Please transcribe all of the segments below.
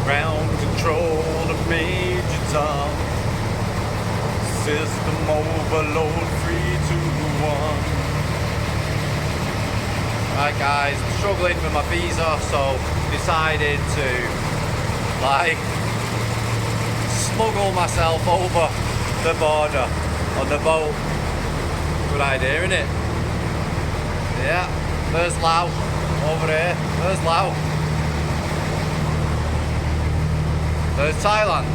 Ground control to Major Tom. System overload 3, 2, 1. Right guys, I'm struggling with my visa, so decided to smuggle myself over the border on the boat. Good idea, isn't it? Yeah, there's Laos over here. There's Laos. There's Thailand.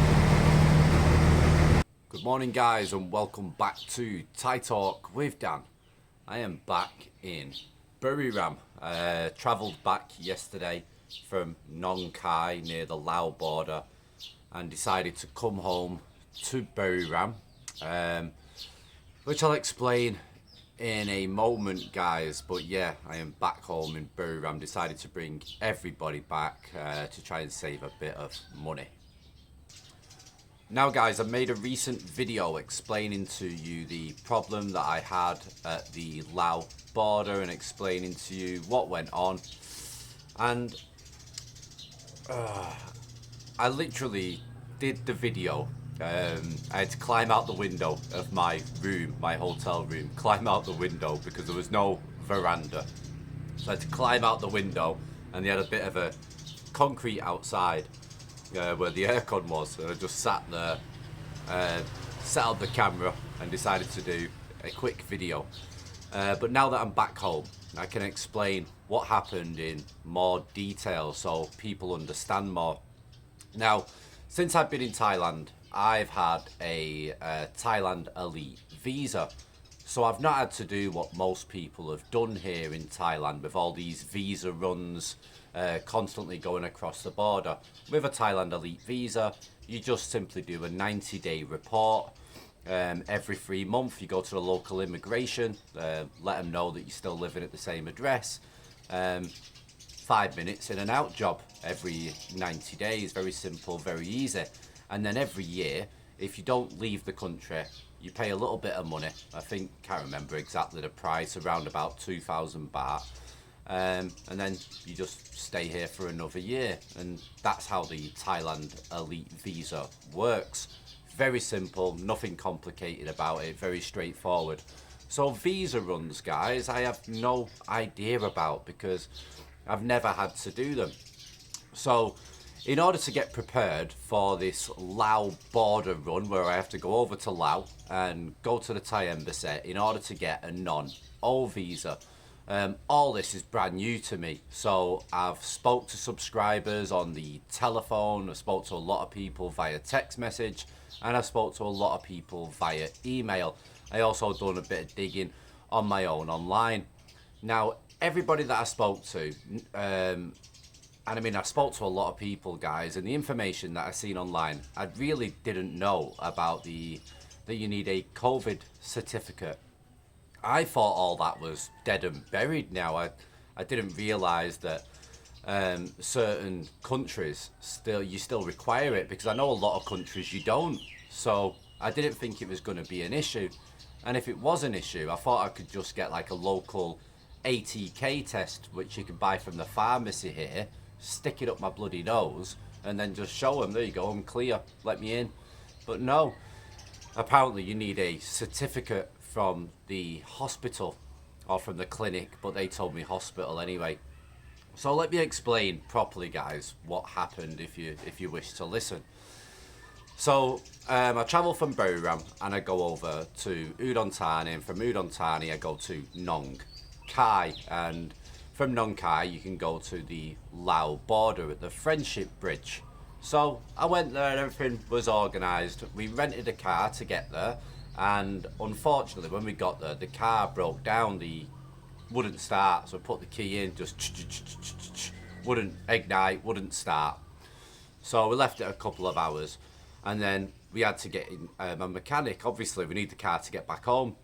Good morning guys and welcome back to Thai Talk with Dan. I am back in Buriram. Travelled back yesterday from Nong Khai near the Laos border and decided to come home to Buriram, which I'll explain in a moment guys. But yeah, I am back home in Buriram. Decided to bring everybody back to try and save a bit of money. Now guys, I made a recent video explaining to you the problem that I had at the Laos border and explaining to you what went on. And I literally did the video. I had to climb out the window of my room, my hotel room, climb out the window because there was no veranda. So I had to climb out the window and they had a bit of a concrete outside. Where the aircon was, and I just sat there, set up the camera and decided to do a quick video. But now that I'm back home, I can explain what happened in more detail so people understand more. Now, since I've been in Thailand, I've had a Thailand Elite visa. So I've not had to do what most people have done here in Thailand with all these visa runs, constantly going across the border. With a Thailand Elite visa, you just simply do a 90-day report. Every 3 months you go to the local immigration, let them know that you're still living at the same address. 5 minutes in and out job every 90 days, very simple, very easy. And then every year, if you don't leave the country, you pay a little bit of money. I think, can't remember exactly the price, around about 2,000 baht. And then you just stay here for another year, and that's how the Thailand Elite visa works. Very simple, nothing complicated about it, very straightforward. So visa runs guys, I have no idea about because I've never had to do them. So in order to get prepared for this Laos border run where I have to go over to Laos and go to the Thai embassy in order to get a non-O visa, all this is brand new to me. So I've spoke to subscribers on the telephone, I spoke to a lot of people via text message, and I spoke to a lot of people via email. I also done a bit of digging on my own online. Now everybody that I spoke to, and I mean I spoke to a lot of people guys, and the information that I seen online, I really didn't know about that you need a COVID certificate. I thought all that was dead and buried now. I didn't realise that certain countries you still require it, because I know a lot of countries you don't. So I didn't think it was going to be an issue. And if it was an issue, I thought I could just get like a local ATK test, which you can buy from the pharmacy here, stick it up my bloody nose, and then just show them, there you go, I'm clear, let me in. But no, apparently you need a certificate from the hospital or from the clinic, but they told me hospital anyway. So let me explain properly guys what happened if you wish to listen. So I travel from Buriram and I go over to Udon Thani, and from Udon Thani I go to Nong Khai, and from Nong Khai you can go to the Laos border at the Friendship Bridge. So I went there and everything was organised. We rented a car to get there, and unfortunately when we got there the car broke down, wouldn't start. So I put the key in, just wouldn't ignite, wouldn't start. So we left it a couple of hours, and then we had to get in a mechanic. Obviously we need the car to get back home,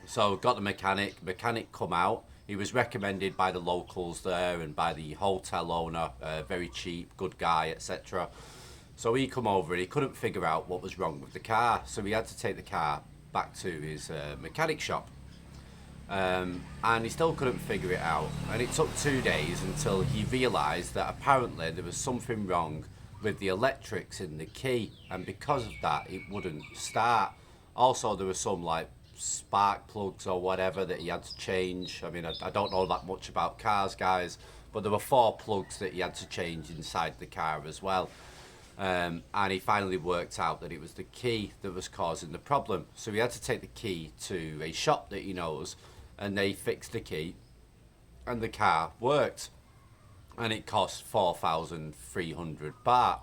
so got the mechanic come out. He was recommended by the locals there and by the hotel owner, very cheap, good guy, etc. So he come over and he couldn't figure out what was wrong with the car, so we had to take the car back to his mechanic shop. And he still couldn't figure it out, and it took 2 days until he realised that apparently there was something wrong with the electrics in the key, and because of that, it wouldn't start. Also, there were some like spark plugs or whatever that he had to change. I mean, I don't know that much about cars, guys, but there were 4 plugs that he had to change inside the car as well. And he finally worked out that it was the key that was causing the problem. So he had to take the key to a shop that he knows, and they fixed the key, and the car worked. And it cost 4,300 baht.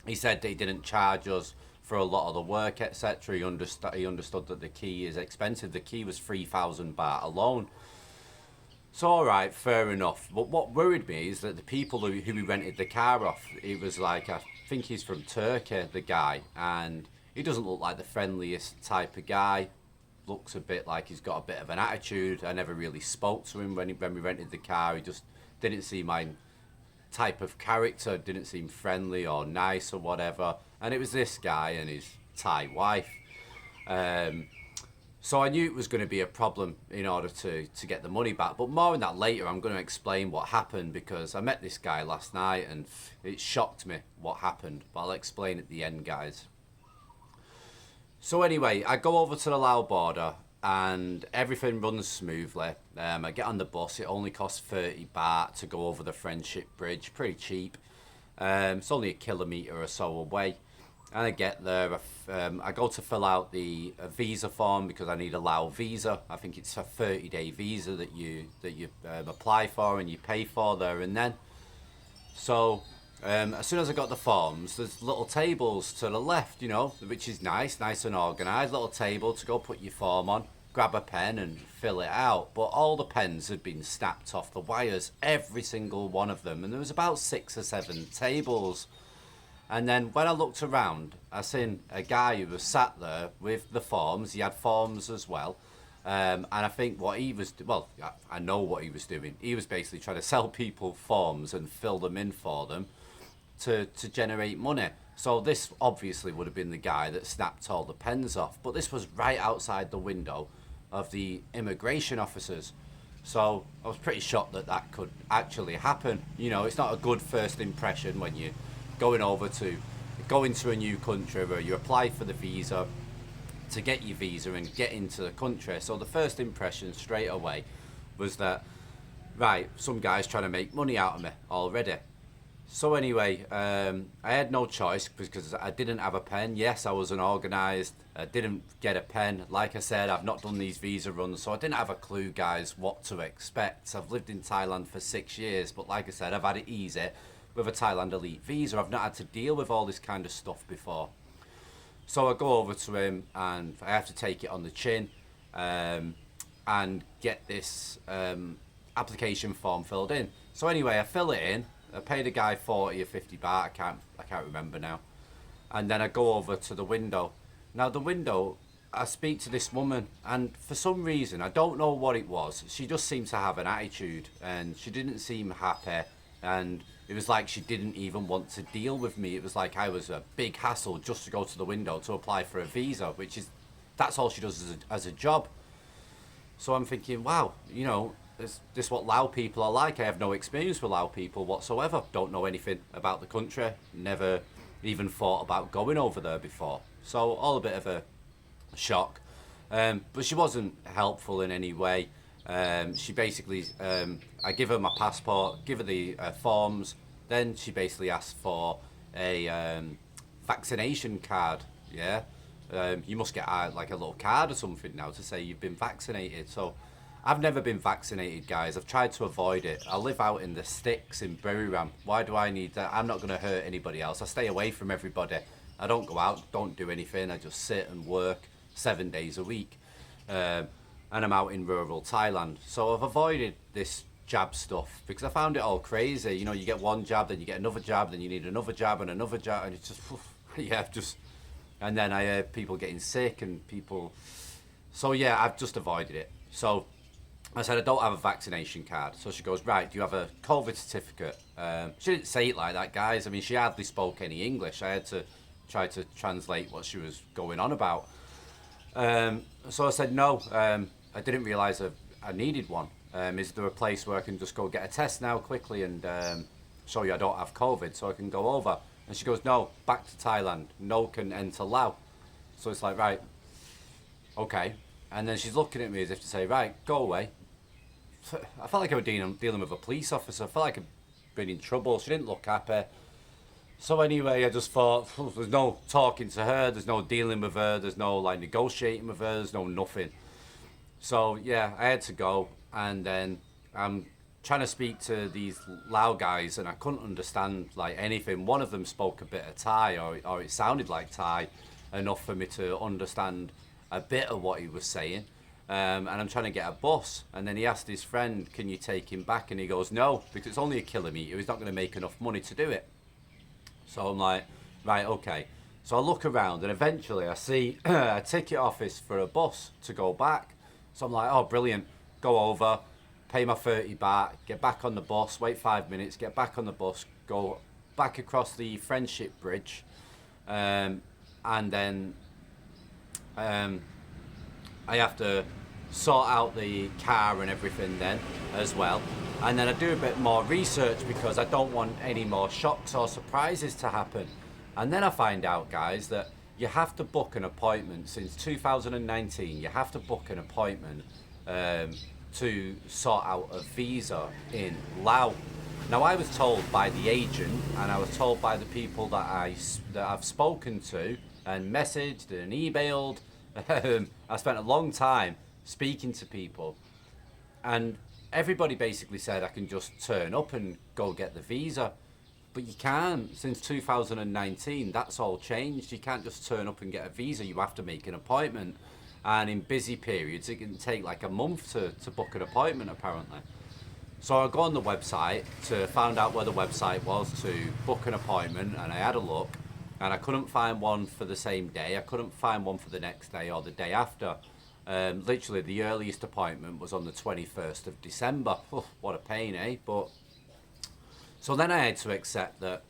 He said that he didn't charge us for a lot of the work, etc. He understood that the key is expensive. The key was 3,000 baht alone. So all right, fair enough. But what worried me is that the people who we rented the car off, it was like, I think he's from Turkey, the guy, and he doesn't look like the friendliest type of guy. Looks a bit like he's got a bit of an attitude. I never really spoke to him when we rented the car. He just didn't seem my type of character, didn't seem friendly or nice or whatever. And it was this guy and his Thai wife. So I knew it was going to be a problem in order to get the money back. But more on that later. I'm going to explain what happened, because I met this guy last night and it shocked me what happened. But I'll explain at the end, guys. So anyway, I go over to the Lao border and everything runs smoothly. I get on the bus. It only costs 30 baht to go over the Friendship Bridge. Pretty cheap. It's only a kilometre or so away. And I get there, I go to fill out the visa form because I need a Lao visa. I think it's a 30-day visa that you apply for and you pay for there and then. So as soon as I got the forms, there's little tables to the left, which is nice and organised. Little table to go put your form on, grab a pen and fill it out. But all the pens had been snapped off the wires, every single one of them. And there was about 6 or 7 tables. And then when I looked around, I seen a guy who was sat there with the forms. He had forms as well. And I think what he was, I know what he was doing. He was basically trying to sell people forms and fill them in for them to generate money. So this obviously would have been the guy that snapped all the pens off. But this was right outside the window of the immigration officers. So I was pretty shocked that that could actually happen. It's not a good first impression when you go into a new country where you apply for the visa to get your visa and get into the country. So the first impression straight away was that, right, some guy's trying to make money out of me already. So anyway, I had no choice because I didn't have a pen. Yes, I was unorganised. I didn't get a pen. Like I said, I've not done these visa runs, so I didn't have a clue, guys, what to expect. I've lived in Thailand for 6 years, but like I said, I've had it easy with a Thailand Elite visa. I've not had to deal with all this kind of stuff before. So I go over to him and I have to take it on the chin and get this application form filled in. So anyway, I fill it in. I pay the guy 40 or 50 baht. I can't remember now. And then I go over to the window. Now the window, I speak to this woman, and for some reason, I don't know what it was, she just seemed to have an attitude and she didn't seem happy, and it was like she didn't even want to deal with me. It was like I was a big hassle just to go to the window to apply for a visa, that's all she does as a job. So I'm thinking, wow, is this what Lao people are like? I have no experience with Lao people whatsoever. Don't know anything about the country. Never even thought about going over there before. So all a bit of a shock. But she wasn't helpful in any way. She basically, I give her my passport, give her the forms, then she basically asked for a vaccination card, yeah? You must get like a little card or something now to say you've been vaccinated. So I've never been vaccinated, guys. I've tried to avoid it. I live out in the sticks in Buriram. Why do I need that? I'm not going to hurt anybody else. I stay away from everybody. I don't go out, don't do anything. I just sit and work 7 days a week. And I'm out in rural Thailand. So I've avoided this jab stuff because I found it all crazy. You get one jab, then you get another jab, then you need another jab and another jab, and it's just, and then I hear people getting sick and people. So yeah, I've just avoided it. So I said, I don't have a vaccination card. So she goes, right, do you have a COVID certificate? She didn't say it like that, guys. I mean, she hardly spoke any English. I had to try to translate what she was going on about. So I said, no, I didn't realise I needed one. Is there a place where I can just go get a test now quickly and show you I don't have COVID so I can go over? And she goes, no, back to Thailand. No can enter Laos. So it's like, right, okay. And then she's looking at me as if to say, right, go away. I felt like I was dealing with a police officer. I felt like I'd been in trouble. She didn't look happy. So anyway, I just thought, there's no talking to her, there's no dealing with her, there's no like negotiating with her, there's no nothing. So yeah, I had to go, and then I'm trying to speak to these Lao guys, and I couldn't understand like anything. One of them spoke a bit of Thai, or it sounded like Thai, enough for me to understand a bit of what he was saying. And I'm trying to get a bus, and then he asked his friend, can you take him back? And he goes, no, because it's only a kilometre, he's not going to make enough money to do it. So I'm like, right, okay. So I look around, and eventually I see a ticket office for a bus to go back. So I'm like, oh, brilliant. Go over, pay my 30 baht, get back on the bus, wait 5 minutes, get back on the bus, go back across the Friendship Bridge, and then I have to sort out the car and everything then as well. And then I do a bit more research because I don't want any more shocks or surprises to happen. And then I find out, guys, that you have to book an appointment since 2019. You have to book an appointment to sort out a visa in Laos. Now, I was told by the agent, and I was told by the people that I've spoken to and messaged and emailed. I spent a long time speaking to people, and everybody basically said I can just turn up and go get the visa. But you can't. Since 2019, that's all changed. You can't just turn up and get a visa. You have to make an appointment. And in busy periods, it can take like a month to book an appointment, apparently. So I go on the website to find out where the website was to book an appointment, and I had a look, and I couldn't find one for the same day. I couldn't find one for the next day or the day after. Literally, the earliest appointment was on the 21st of December. Oh, what a pain, eh? But so then I had to accept that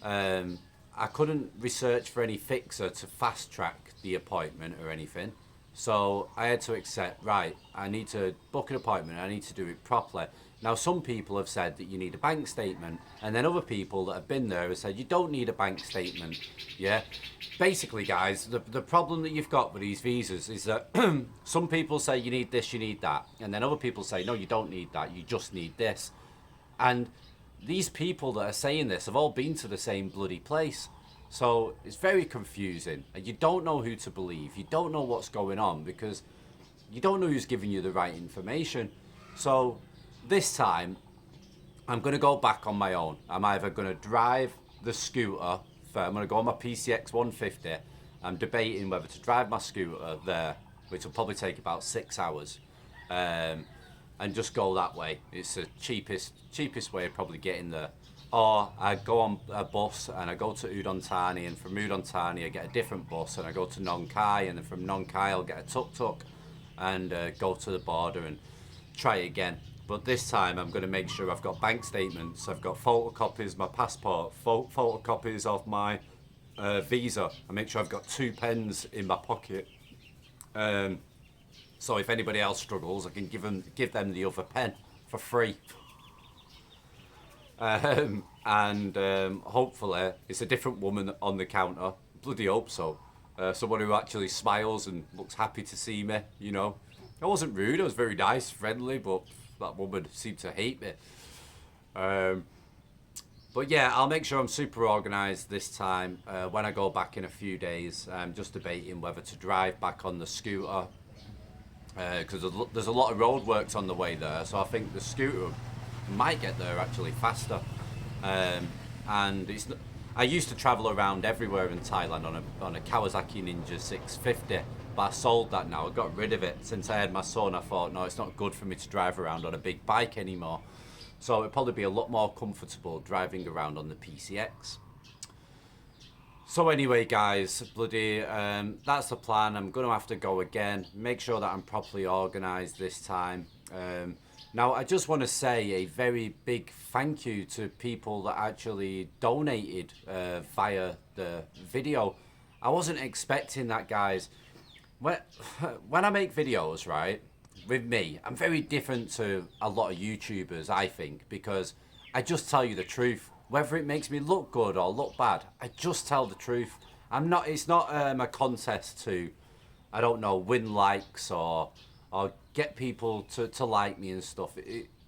I couldn't research for any fixer to fast track the appointment or anything. So I had to accept, right, I need to book an appointment, I need to do it properly. Now, some people have said that you need a bank statement, and then other people that have been there have said you don't need a bank statement. Yeah, basically, guys, the problem that you've got with these visas is that some people say you need this, you need that, and then other people say no, you don't need that, you just need this. And these people that are saying this have all been to the same bloody place. So it's very confusing, and you don't know who to believe. You don't know what's going on because you don't know who's giving you the right information. So this time, I'm going to go back on my own. I'm either going to drive the scooter, I'm going to go on my PCX 150. I'm debating whether to drive my scooter there, which will probably take about 6 hours, and just go that way. It's the cheapest way of probably getting there. Or I go on a bus and I go to Udon Thani, and from Udon Thani I get a different bus and I go to Nong Khai, and then from Nong Khai I'll get a tuk-tuk and go to the border and try it again. But this time I'm going to make sure I've got bank statements, I've got photocopies of my passport, photocopies of my visa. I make sure I've got 2 pens in my pocket. So if anybody else struggles, I can give them the other pen for free. Hopefully it's a different woman on the counter. Bloody hope so. Someone who actually smiles and looks happy to see me, you know. I wasn't rude, I was very nice, friendly, but that woman seemed to hate me. But yeah, I'll make sure I'm super organised this time. When I go back in a few days, I'm just debating whether to drive back on the scooter, because there's a lot of roadworks on the way there, so I think the scooter might get there actually faster. And I used to travel around everywhere in Thailand on a Kawasaki Ninja 650, but I sold that now. I got rid of it since I had my son. I thought, no, it's not good for me to drive around on a big bike anymore. So it'd probably be a lot more comfortable driving around on the PCX. So anyway, guys, that's the plan. I'm going to have to go again. Make sure that I'm properly organised this time. Now, I just want to say a very big thank you to people that actually donated via the video. I wasn't expecting that, guys. When I make videos, right, with me, I'm very different to a lot of YouTubers, I think, because I just tell you the truth. whether it makes me look good or look bad, I just tell the truth. I'm not. It's not a contest to, I don't know, win likes or get people to like me and stuff.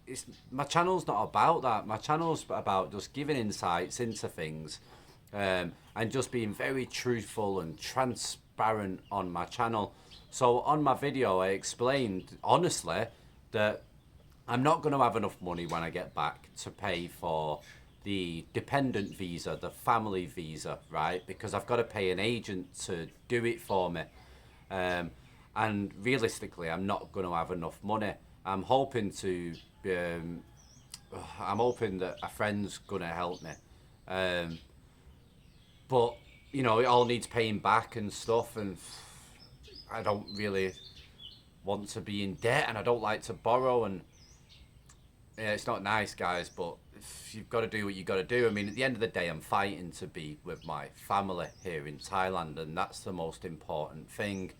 It's my channel's not about that. My channel's about just giving insights into things, and just being very truthful and transparent on my channel. So on my video, I explained honestly that I'm not going to have enough money when I get back to pay for the dependent visa, the family visa, right? Because I've got to pay an agent to do it for me. Um, and realistically, I'm not going to have enough money. I'm hoping to, um, I'm hoping that a friend's going to help me. Um, but, you know, it all needs paying back and stuff. And I don't really want to be in debt and I don't like to borrow. And yeah, it's not nice, guys, but you've got to do what you got to do. I mean, at the end of the day, I'm fighting to be with my family here in Thailand, and that's the most important thing.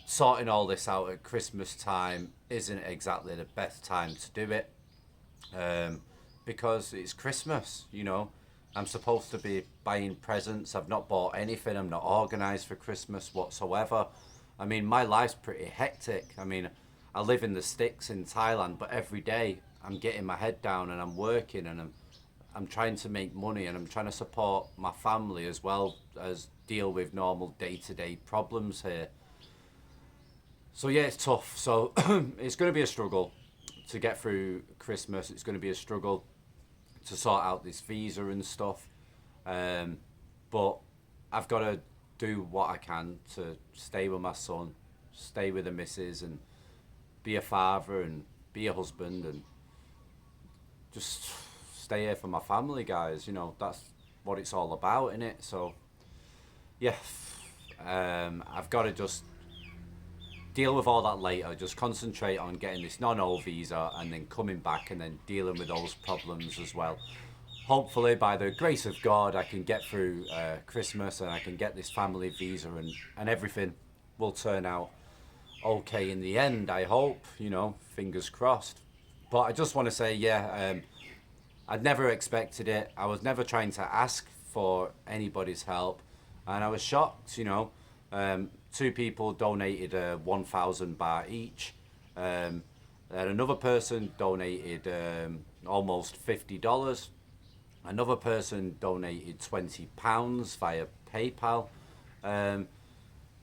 Sorting all this out at Christmas time isn't exactly the best time to do it, um, because it's Christmas, you know. I'm supposed to be buying presents. I've not bought anything. I'm not organised for Christmas whatsoever. I mean, my life's pretty hectic. I mean, I live in the sticks in Thailand, but every day I'm getting my head down and I'm working and I'm trying to make money and I'm trying to support my family as well as deal with normal day-to-day problems here. So yeah, it's tough. So it's going to be a struggle to get through Christmas. It's going to be a struggle to sort out this visa and stuff. Um, but I've got to do what I can to stay with my son, stay with the missus, and be a father and be a husband and just stay here for my family, guys. You know, that's what it's all about, innit? So yeah, I've got to just deal with all that later. Just concentrate on getting this non-O visa and then coming back and then dealing with those problems as well. Hopefully, by the grace of God, I can get through Christmas and I can get this family visa and everything will turn out okay in the end. I hope, you know, fingers crossed. But I just want to say, yeah, I'd never expected it. I was never trying to ask for anybody's help, and I was shocked. You know, two people donated 1,000 baht each. And another person donated almost $50. Another person donated £20 via PayPal. Um,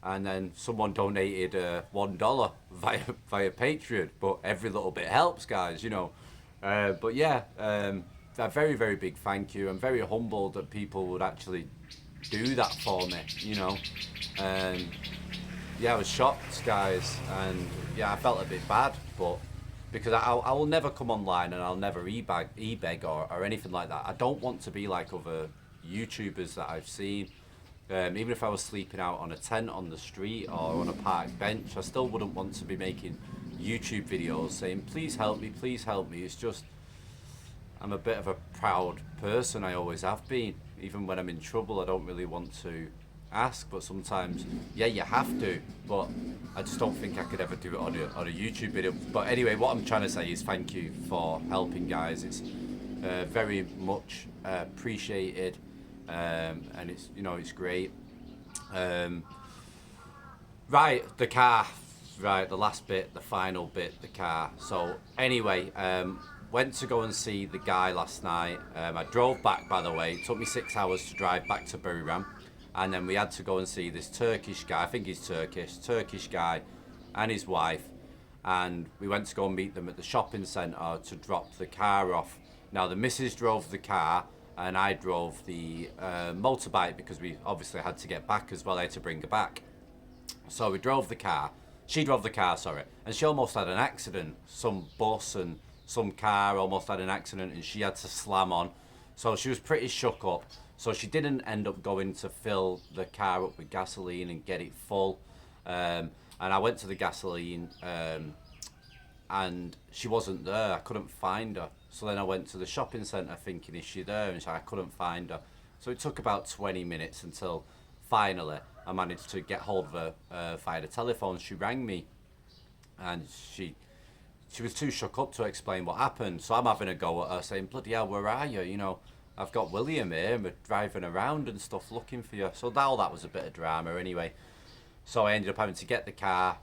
and then someone donated $1 via Patreon. But every little bit helps, guys. You know. But yeah, a very very big thank you. I'm very humbled that people would actually do that for me. You know. Yeah, I was shocked, guys, and yeah, I felt a bit bad, but because I will never come online and I'll never e-beg or anything like that. I don't want to be like other YouTubers that I've seen. Even if I was sleeping out on a tent on the street or on a park bench, I still wouldn't want to be making YouTube videos saying, please help me, please help me. It's just, I'm a bit of a proud person, I always have been. Even when I'm in trouble, I don't really want to ask, but sometimes, yeah, you have to, but I just don't think I could ever do it on a YouTube video. But anyway, what I'm trying to say is thank you for helping, guys. It's very much appreciated, and it's, you know, it's great. Right, the car. Right, the last bit, the final bit, the car. So anyway, went to go and see the guy last night. I drove back, by the way. It took me 6 hours to drive back to Buriram. And then we had to go and see this Turkish guy. I think he's Turkish guy and his wife. And we went to go and meet them at the shopping centre to drop the car off. Now, the missus drove the car and I drove the motorbike because we obviously had to get back as well. I had to bring her back. So we drove the car. She drove the car, sorry. And she almost had an accident. Some bus and some car almost had an accident and she had to slam on. So she was pretty shook up. So she didn't end up going to fill the car up with gasoline and get it full. And I went to the gasoline and she wasn't there. I couldn't find her. So then I went to the shopping centre thinking, is she there? And I couldn't find her. So it took about 20 minutes until finally I managed to get hold of her via the telephone. She rang me and she was too shook up to explain what happened. So I'm having a go at her saying, bloody hell, where are you? You know, I've got William here and we're driving around and stuff looking for you. So all that was a bit of drama anyway. So I ended up having to get the car,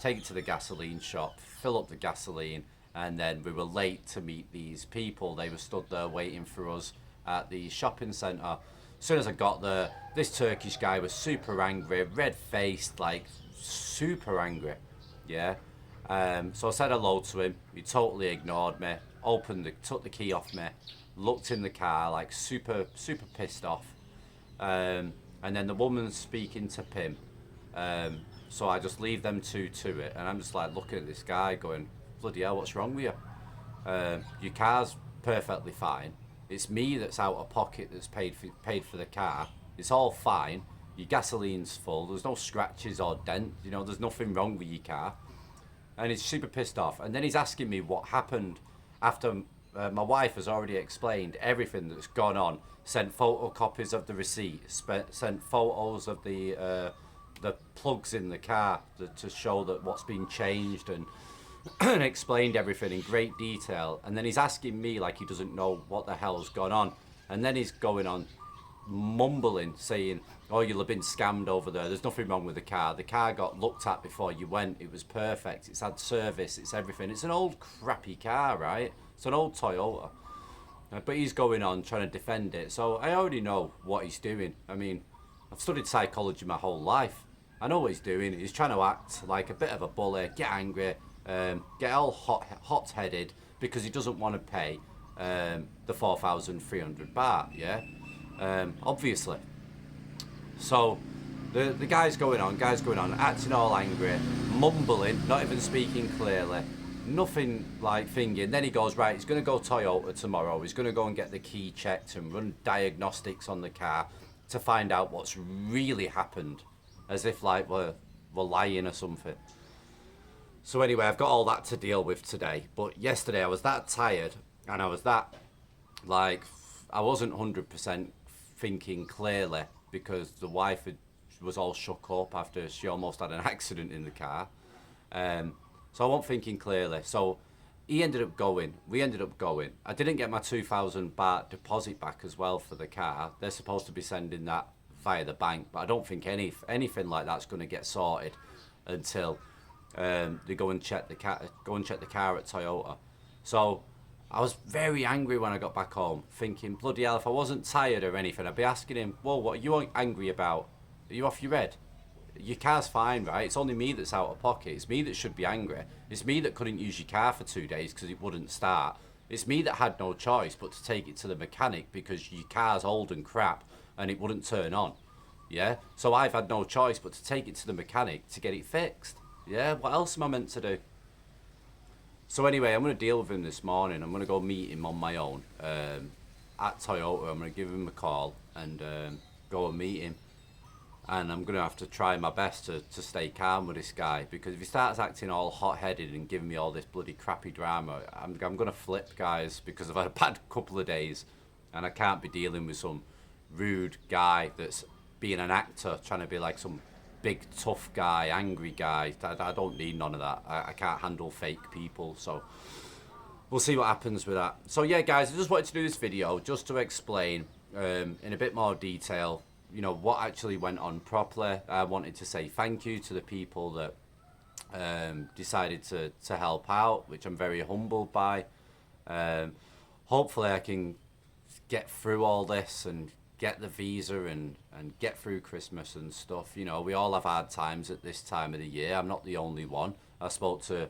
take it to the gasoline shop, fill up the gasoline, and then we were late to meet these people. They were stood there waiting for us at the shopping centre. As soon as I got there, this Turkish guy was super angry, red-faced, like super angry, yeah. So I said hello to him. He totally ignored me. Took the key off me, looked in the car like super pissed off. And then the woman's speaking to Pim. So I just leave them two to it, and I'm just like looking at this guy going, bloody hell, what's wrong with you? Your car's perfectly fine. It's me that's out of pocket that's paid for the car. It's all fine. Your gasoline's full. There's no scratches or dent. You know, there's nothing wrong with your car. And he's super pissed off. And then he's asking me what happened after my wife has already explained everything that's gone on. Sent photocopies of the receipt. Sent photos of the plugs in the car to show that what's been changed, and and explained everything in great detail. And then he's asking me like he doesn't know what the hell's gone on. And then he's going on mumbling, saying, oh, you'll have been scammed over there. There's nothing wrong with the car. The car got looked at before you went. It was perfect. It's had service. It's everything. It's an old crappy car, right? It's an old Toyota. But he's going on trying to defend it. So I already know what he's doing. I mean, I've studied psychology my whole life. I know what he's doing. He's trying to act like a bit of a bully, get angry, get all hot-headed because he doesn't want to pay the 4,300 baht, yeah? Obviously. So the guy's going on, acting all angry, mumbling, not even speaking clearly, nothing like thinking. Then he goes, right, he's going to go Toyota tomorrow. He's going to go and get the key checked and run diagnostics on the car to find out what's really happened, as if like we're lying or something. So anyway, I've got all that to deal with today. But yesterday I was that tired, and I was that, like, I wasn't 100% thinking clearly because the wife was all shook up after she almost had an accident in the car. So I wasn't thinking clearly. So we ended up going. I didn't get my 2,000 baht deposit back as well for the car. They're supposed to be sending that via the bank, but I don't think anything like that's going to get sorted until they go and check the car at Toyota. So I was very angry when I got back home, thinking, bloody hell, if I wasn't tired or anything, I'd be asking him, whoa, what are you angry about? Are you off your head? Your car's fine, right? It's only me that's out of pocket. It's me that should be angry. It's me that couldn't use your car for 2 days because it wouldn't start. It's me that had no choice but to take it to the mechanic because your car's old and crap and it wouldn't turn on. Yeah? So I've had no choice but to take it to the mechanic to get it fixed. Yeah? What else am I meant to do? So anyway, I'm going to deal with him this morning. I'm going to go meet him on my own at Toyota. I'm going to give him a call and go and meet him. And I'm going to have to try my best to stay calm with this guy, because if he starts acting all hot-headed and giving me all this bloody crappy drama, I'm going to flip, guys, because I've had a bad couple of days and I can't be dealing with some rude guy that's being an actor, trying to be like some big tough guy, angry guy. I don't need none of that. I can't handle fake people, so we'll see what happens with that. So yeah, guys, I just wanted to do this video just to explain in a bit more detail, you know, what actually went on properly. I wanted to say thank you to the people that decided to help out, which I'm very humbled by. Hopefully I can get through all this and get the visa and get through Christmas and stuff. You know, we all have hard times at this time of the year. I'm not the only one. I spoke to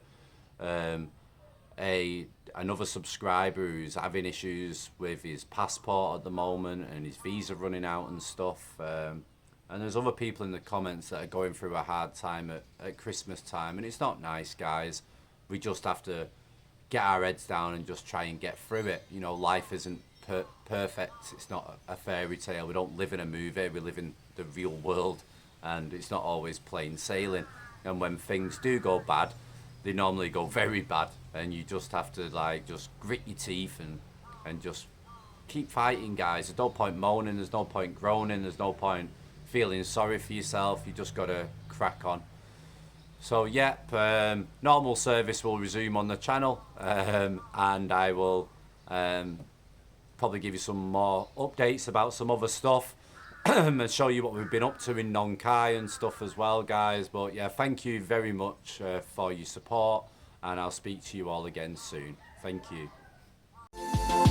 another subscriber who's having issues with his passport at the moment and his visa running out and stuff. And there's other people in the comments that are going through a hard time at Christmas time, and it's not nice, guys. We just have to get our heads down and just try and get through it. You know, life isn't perfect. It's not a fairy tale. We don't live in a movie. We live in the real world, and it's not always plain sailing. And when things do go bad, they normally go very bad, and you just have to like just grit your teeth and just keep fighting, guys. There's no point moaning, there's no point groaning, there's no point feeling sorry for yourself. You just gotta crack on. So yep, normal service will resume on the channel, and I will probably give you some more updates about some other stuff and show you what we've been up to in Nong Khai and stuff as well, guys. But yeah, thank you very much for your support, and I'll speak to you all again soon. Thank you.